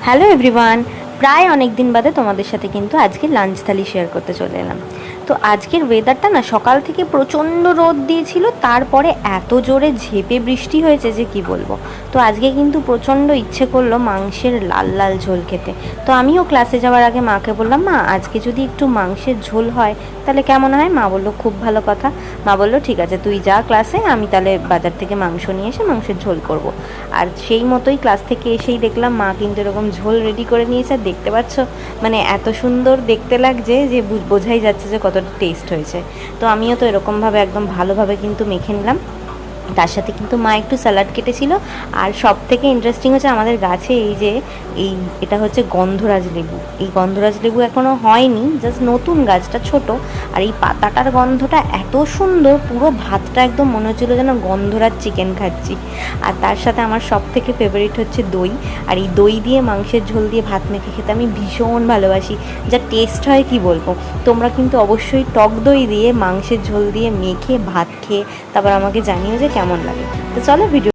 Hello everyone, প্রায় অনেক দিন বাদে তোমাদের সাথে কিন্তু আজকে লাঞ্চ থালি শেয়ার করতে চলে এলাম। তো আজকের ওয়েদারটা না সকাল থেকে প্রচণ্ড রোদ দিয়েছিল, তারপরে এত জোরে ঝেঁপে বৃষ্টি হয়েছে যে কি বলবো। তো আজকে কিন্তু প্রচণ্ড ইচ্ছে করলো মাংসের লাল লাল ঝোল খেতে। তো আমিও ক্লাসে যাওয়ার আগে মাকে বললাম, মা আজকে যদি একটু মাংসের ঝোল হয় তাহলে কেমন হয়? মা বললো খুব ভালো কথা। মা বললো ঠিক আছে, তুই যা ক্লাসে, আমি তাহলে বাজার থেকে মাংস নিয়ে এসে মাংসের ঝোল করব। আর সেই মতোই ক্লাস থেকে এসেই দেখলাম মা কিন্তু এরকম ঝোল রেডি করে নিয়েছে। আর দেখতে পাচ্ছ মানে এত সুন্দর দেখতে লাগছে যে বোঝাই যাচ্ছে যে কতটা টেস্ট হয়েছে। তো আমিও তো এরকমভাবে একদম ভালোভাবে কিন্তু মেখে নিলাম। তার সাথে কিন্তু মা একটু স্যালাড কেটেছিল। আর সব থেকে ইন্টারেস্টিং হচ্ছে আমাদের গাছে এটা হচ্ছে গন্ধরাজ লেবু। এই গন্ধরাজ লেবু এখনও হয়নি, জাস্ট নতুন গাছটা ছোট। আর এই পাতাটার গন্ধটা এত সুন্দর, পুরো ভাতটা একদম মনে হচ্ছিলো যেন গন্ধরাজ চিকেন খাচ্ছি। আর তার সাথে আমার সব থেকে ফেভারিট হচ্ছে দই। আর এই দই দিয়ে মাংসের ঝোল দিয়ে ভাত মেখে খেতে আমি ভীষণ ভালোবাসি। যা টেস্ট হয় কি বলবো। তোমরা কিন্তু অবশ্যই টক দই দিয়ে মাংসের ঝোল দিয়ে মেখে ভাত খেয়ে তারপর আমাকে জানিও যে কেমন লাগে। তো চলো ভিডিও